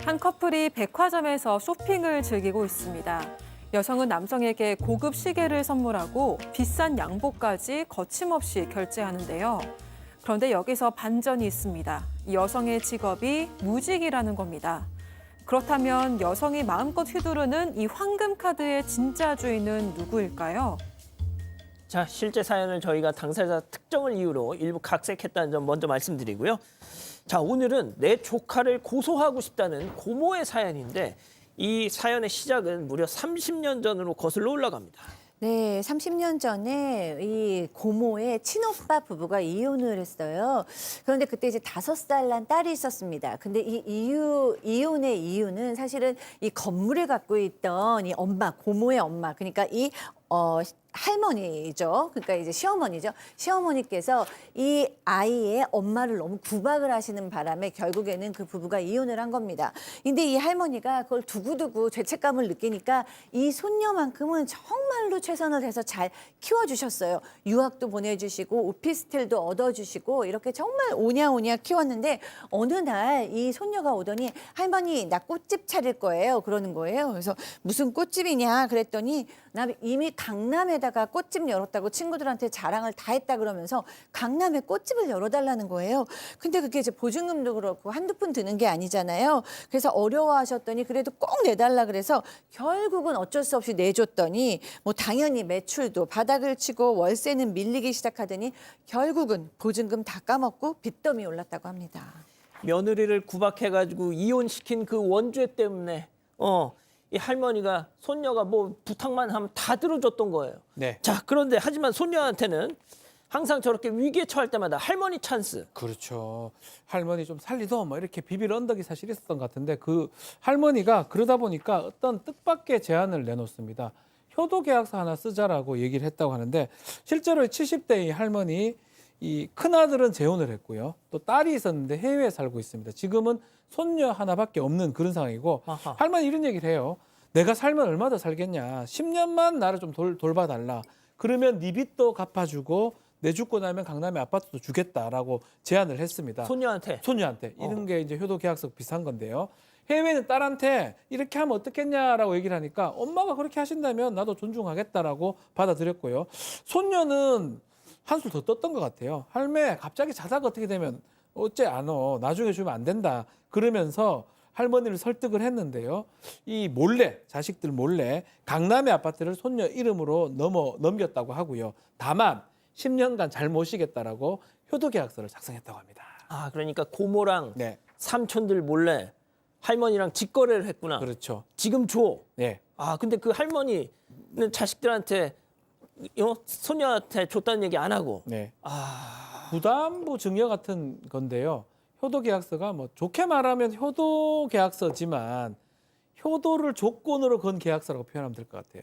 한 커플이 백화점에서 쇼핑을 즐기고 있습니다. 여성은 남성에게 고급 시계를 선물하고 비싼 양복까지 거침없이 결제하는데요. 그런데 여기서 반전이 있습니다. 이 여성의 직업이 무직이라는 겁니다. 그렇다면 여성이 마음껏 휘두르는 이 황금 카드의 진짜 주인은 누구일까요? 자, 실제 사연을 저희가 당사자 특정을 이유로 일부 각색했다는 점 먼저 말씀드리고요. 자, 오늘은 내 조카를 고소하고 싶다는 고모의 사연인데 이 사연의 시작은 무려 30년 전으로 거슬러 올라갑니다. 네, 30년 전에 이 고모의 친오빠 부부가 이혼을 했어요. 그런데 그때 이제 5살 난 딸이 있었습니다. 근데 이혼의 이유는 사실은 이 건물을 갖고 있던 이 엄마, 고모의 엄마, 그러니까 할머니죠. 그러니까 이제 시어머니죠. 시어머니께서 이 아이의 엄마를 너무 구박을 하시는 바람에 결국에는 그 부부가 이혼을 한 겁니다. 근데 이 할머니가 그걸 두고두고 죄책감을 느끼니까 이 손녀만큼은 정말로 최선을 다해서 잘 키워주셨어요. 유학도 보내주시고 오피스텔도 얻어주시고 이렇게 정말 오냐오냐 키웠는데 어느 날 이 손녀가 오더니 할머니 나 꽃집 차릴 거예요. 그러는 거예요. 그래서 무슨 꽃집이냐 그랬더니 나 이미 강남에다가 꽃집 열었다고 친구들한테 자랑을 다 했다 그러면서 강남에 꽃집을 열어달라는 거예요. 근데 그게 이제 보증금도 그렇고 한두 푼 드는 게 아니잖아요. 그래서 어려워하셨더니 그래도 꼭 내달라 그래서 결국은 어쩔 수 없이 내줬더니 뭐 당연히 매출도 바닥을 치고 월세는 밀리기 시작하더니 결국은 보증금 다 까먹고 빚더미 올랐다고 합니다. 며느리를 구박해가지고 이혼시킨 그 원죄 때문에 이 할머니가 손녀가 뭐 부탁만 하면 다 들어줬던 거예요. 네. 자, 그런데 하지만 손녀한테는 항상 저렇게 위기에 처할 때마다 할머니 찬스. 그렇죠. 할머니 좀 살리도 뭐 이렇게 비빌 언덕이 사실 있었던 것 같은데 그 할머니가 그러다 보니까 어떤 뜻밖의 제안을 내놓습니다. 효도 계약서 하나 쓰자라고 얘기를 했다고 하는데 실제로 70대의 할머니 이 큰아들은 재혼을 했고요. 또 딸이 있었는데 해외에 살고 있습니다. 지금은 손녀 하나밖에 없는 그런 상황이고 아하. 할머니 이런 얘기를 해요. 내가 살면 얼마 더 살겠냐. 10년만 나를 좀 돌봐달라. 그러면 네 빚도 갚아주고 내 죽고 나면 강남에 아파트도 주겠다라고 제안을 했습니다. 손녀한테. 손녀한테. 이런 게 이제 효도 계약서 비슷한 건데요. 해외는 딸한테 이렇게 하면 어떻겠냐라고 얘기를 하니까 엄마가 그렇게 하신다면 나도 존중하겠다라고 받아들였고요. 손녀는 한술 더 떴던 것 같아요. 할매 갑자기 자다가 어떻게 되면 어째 안 와. 나중에 주면 안 된다. 그러면서 할머니를 설득을 했는데요. 이 몰래 자식들 몰래 강남의 아파트를 손녀 이름으로 넘겼다고 하고요. 다만 10년간 잘 모시겠다라고 효도계약서를 작성했다고 합니다. 아, 그러니까 고모랑 네, 삼촌들 몰래 할머니랑 직거래를 했구나. 그렇죠. 지금 줘. 네, 아, 근데 그 할머니는 자식들한테 손녀한테 줬다는 얘기 안 하고. 네. 아, 부담부 증여 같은 건데요. 효도계약서가 뭐 좋게 말하면 효도계약서지만 효도를 조건으로 건 계약서라고 표현하면 될 것 같아요.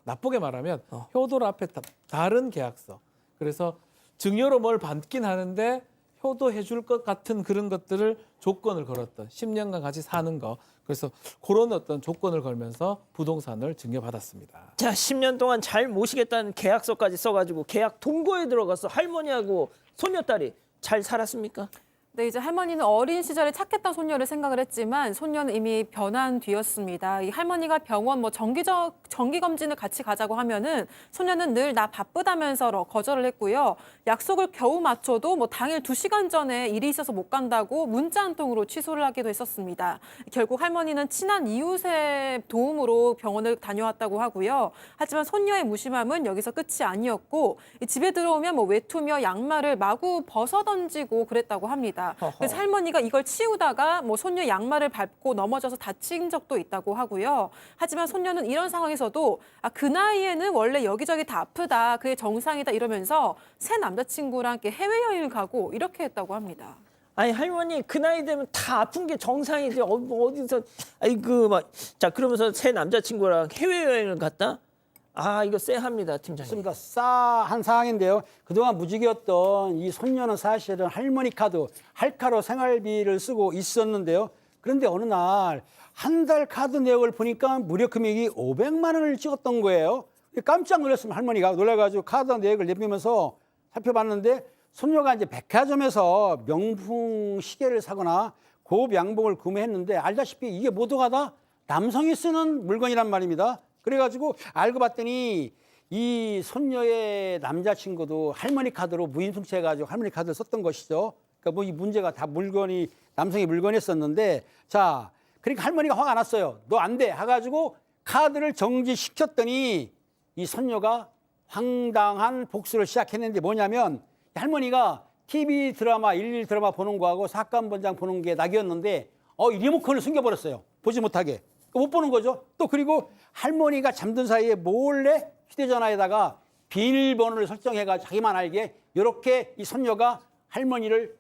나쁘게 말하면 효도를 앞에 다른 계약서. 그래서 증여로 뭘 받긴 하는데 효도해 줄 것 같은 그런 것들을 조건을 걸었던 10년간 같이 사는 거. 그래서 그런 어떤 조건을 걸면서 부동산을 증여받았습니다. 자, 10년 동안 잘 모시겠다는 계약서까지 써가지고 계약 동거에 들어가서 할머니하고 손녀딸이 잘 살았습니까? 네, 이제 할머니는 어린 시절에 착했던 손녀를 생각을 했지만 손녀는 이미 변한 뒤였습니다. 이 할머니가 병원 정기 검진을 같이 가자고 하면은 손녀는 늘 나 바쁘다면서 거절을 했고요. 약속을 겨우 맞춰도 당일 2시간 전에 일이 있어서 못 간다고 문자 한 통으로 취소를 하기도 했었습니다. 결국 할머니는 친한 이웃의 도움으로 병원을 다녀왔다고 하고요. 하지만 손녀의 무심함은 여기서 끝이 아니었고 집에 들어오면 외투며 양말을 마구 벗어던지고 그랬다고 합니다. 그래서 할머니가 이걸 치우다가 손녀 양말을 밟고 넘어져서 다친 적도 있다고 하고요. 하지만 손녀는 이런 상황에서도 그 나이에는 원래 여기저기 다 아프다, 그게 정상이다 이러면서 새 남자친구랑 함께 해외여행을 가고 이렇게 했다고 합니다. 아니, 할머니 그 나이 되면 다 아픈 게 정상이지. 어디서 아이고 자, 그러면서 새 남자친구랑 해외여행을 갔다? 아, 이거 쎄합니다, 팀장님. 그렇습니다. 싸한 상황인데요. 그동안 무직이었던 이 손녀는 사실은 할머니 카드, 할카로 생활비를 쓰고 있었는데요. 그런데 어느 날 한 달 카드 내역을 보니까 무려 금액이 500만 원을 찍었던 거예요. 깜짝 놀랐습니다. 할머니가 놀라가지고 카드 내역을 내밀면서 살펴봤는데 손녀가 이제 백화점에서 명품 시계를 사거나 고급 양복을 구매했는데 알다시피 이게 모두가 다 남성이 쓰는 물건이란 말입니다. 그래가지고 알고 봤더니 이 손녀의 남자친구도 할머니 카드로 무임승차해가지고 할머니 카드를 썼던 것이죠. 그러니까 뭐 이 문제가 다 물건이 남성이 물건이었었는데 자 그러니까 할머니가 화가 났어요. 너 안 돼 해가지고 카드를 정지시켰더니 이 손녀가 황당한 복수를 시작했는데 뭐냐면 할머니가 TV 드라마 11 드라마 보는 거하고 사건본장 보는 게 낙이었는데 이 리모컨을 숨겨버렸어요. 보지 못하게. 못 보는 거죠. 또 그리고 할머니가 잠든 사이에 몰래 휴대전화에다가 비밀번호를 설정해가지고 자기만 알게 이렇게 이 손녀가 할머니를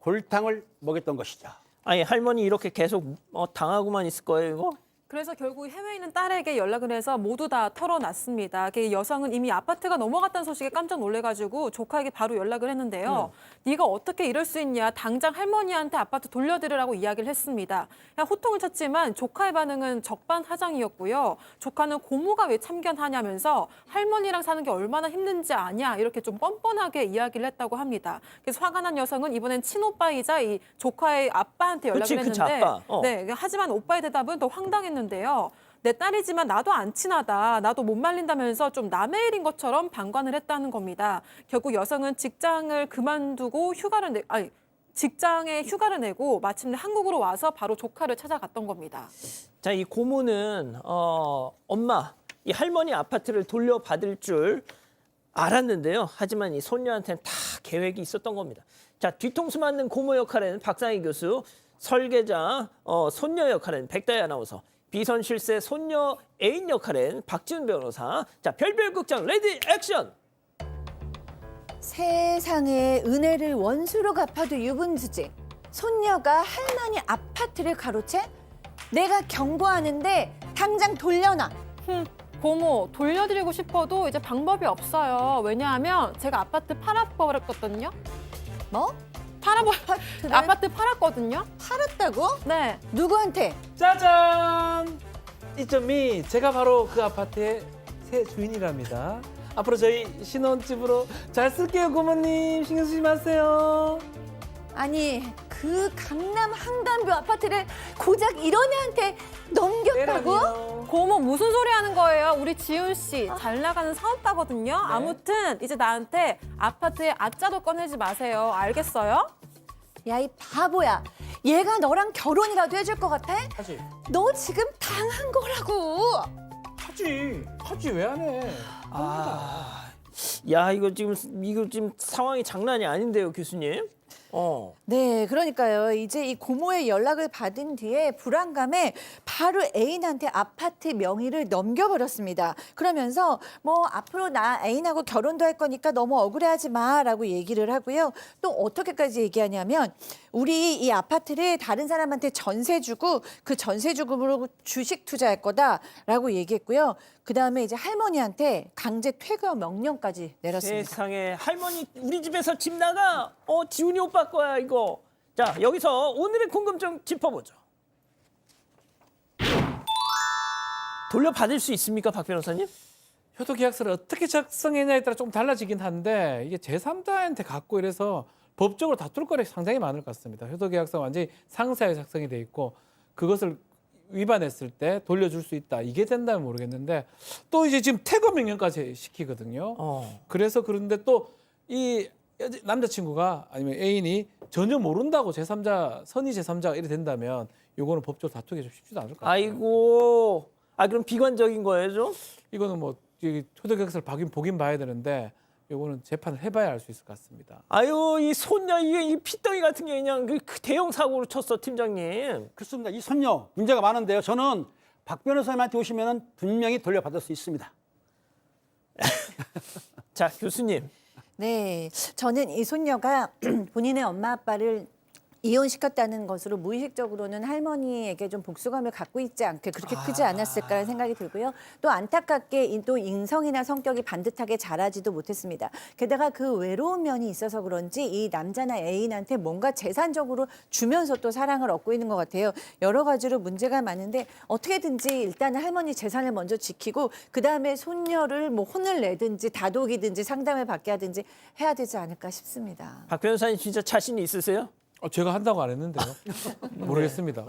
골탕을 먹였던 것이죠. 아니 할머니 이렇게 계속 당하고만 있을 거예요 이거? 그래서 결국 해외에 있는 딸에게 연락을 해서 모두 다 털어놨습니다. 그 여성은 이미 아파트가 넘어갔다는 소식에 깜짝 놀래가지고 조카에게 바로 연락을 했는데요. 네가 어떻게 이럴 수 있냐. 당장 할머니한테 아파트 돌려드리라고 이야기를 했습니다. 그냥 호통을 쳤지만 조카의 반응은 적반하장이었고요. 조카는 고모가 왜 참견하냐면서 할머니랑 사는 게 얼마나 힘든지 아냐 이렇게 좀 뻔뻔하게 이야기를 했다고 합니다. 그래서 화가 난 여성은 이번엔 친오빠이자 이 조카의 아빠한테 연락을 그치, 했는데 아빠. 네, 하지만 오빠의 대답은 더 황당했는데요. 내 딸이지만 나도 안 친하다. 나도 못 말린다면서 좀 남의 일인 것처럼 방관을 했다는 겁니다. 결국 여성은 직장을 그만두고 직장에 휴가를 내고 마침내 한국으로 와서 바로 조카를 찾아갔던 겁니다. 자, 이 고모는 엄마, 이 할머니 아파트를 돌려받을 줄 알았는데요. 하지만 이 손녀한테는 다 계획이 있었던 겁니다. 자, 뒤통수 맞는 고모 역할에는 박상희 교수, 설계자, 손녀 역할에는 백다희 아나운서, 비선실세 손녀 애인 역할엔 박지훈 변호사. 자, 별별극장 레디 액션. 세상에 은혜를 원수로 갚아도 유분수지. 손녀가 할머니 아파트를 가로채? 내가 경고하는데 당장 돌려놔. 고모, 돌려드리고 싶어도 이제 방법이 없어요. 왜냐하면 제가 아파트 팔아버렸거든요. 뭐? 아파트 팔았거든요. 팔았다고? 네. 누구한테? 짜잔! 이점이 제가 바로 그 아파트의 새 주인이랍니다. 앞으로 저희 신혼집으로 잘 쓸게요, 고모님. 신경 쓰지 마세요. 아니 그 강남 한강뷰 아파트를 고작 이런 애한테 넘겼다고? 에라니요. 고모 무슨 소리 하는 거예요? 우리 지훈 씨 잘 나가는 사업가거든요. 네. 아무튼 이제 나한테 아파트에 아짜도 꺼내지 마세요. 알겠어요? 야 이 바보야. 얘가 너랑 결혼이라도 해줄 것 같아? 하지. 너 지금 당한 거라고. 하지 왜 안 해? 야, 이거 지금 상황이 장난이 아닌데요, 교수님. 네, 그러니까요. 이제 이 고모의 연락을 받은 뒤에 불안감에 바로 애인한테 아파트 명의를 넘겨버렸습니다. 그러면서 뭐 앞으로 나 애인하고 결혼도 할 거니까 너무 억울해하지 마라고 얘기를 하고요. 또 어떻게까지 얘기하냐면 우리 이 아파트를 다른 사람한테 전세 주고 그 전세 주금으로 주식 투자할 거다라고 얘기했고요. 그다음에 이제 할머니한테 강제 퇴거 명령까지 내렸습니다. 세상에 할머니 우리 집에서 집 나가. 지훈이 오빠 거야 이거. 자, 여기서 오늘의 궁금증 짚어보죠. 돌려받을 수 있습니까, 박 변호사님? 효도계약서를 어떻게 작성했냐에 따라 좀 달라지긴 한데 이게 제3자한테 갖고 이래서 법적으로 다툴 거리 상당히 많을 것 같습니다. 효도계약서 완전히 상세하게 작성이 돼 있고 그것을 위반했을 때 돌려줄 수 있다. 이게 된다면 모르겠는데 또 이제 지금 퇴거 명령까지 시키거든요. 그래서 그런데 또 이 남자친구가 아니면 애인이 전혀 모른다고 제3자, 선의 제3자가 이래 된다면 이거는 법적으로 다투기 좀 쉽지도 않을 것 같아요. 아이고. 그럼 비관적인 거예요, 좀? 이거는 뭐 효도계약서를 보긴 봐야 되는데 이거는 재판을 해봐야 알 수 있을 것 같습니다. 아유, 이 손녀 이게 이 핏덩이 같은 게 그냥 그 대형 사고로 쳤어, 팀장님. 그렇습니다. 이 손녀 문제가 많은데요. 저는 박 변호사님한테 오시면 분명히 돌려받을 수 있습니다. 자, 교수님. 네, 저는 이 손녀가 본인의 엄마 아빠를 이혼시켰다는 것으로 무의식적으로는 할머니에게 좀 복수감을 갖고 있지 않게 그렇게 크지 않았을까라는 생각이 들고요. 또 안타깝게 또 인성이나 성격이 반듯하게 자라지도 못했습니다. 게다가 그 외로운 면이 있어서 그런지 이 남자나 애인한테 뭔가 재산적으로 주면서 또 사랑을 얻고 있는 것 같아요. 여러 가지로 문제가 많은데 어떻게든지 일단은 할머니 재산을 먼저 지키고 그다음에 손녀를 뭐 혼을 내든지 다독이든지 상담을 받게 하든지 해야 되지 않을까 싶습니다. 박 변호사님 진짜 자신 있으세요? 제가 한다고 안 했는데요. 모르겠습니다.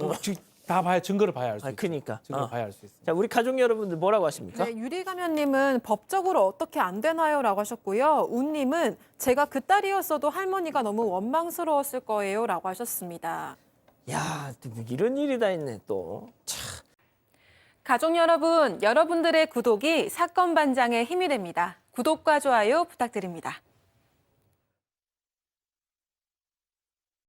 다 봐야 증거를 봐야 알 수 있어요. 그러니까. 증거를 봐야 알 수 있습니다. 자, 우리 가족 여러분들 뭐라고 하십니까? 네, 유리가면님은 법적으로 어떻게 안 되나요?라고 하셨고요. 운님은 제가 그 딸이었어도 할머니가 너무 원망스러웠을 거예요.라고 하셨습니다. 야, 또 이런 일이 다 있네 또. 참. 가족 여러분, 여러분들의 구독이 사건 반장의 힘이 됩니다. 구독과 좋아요 부탁드립니다.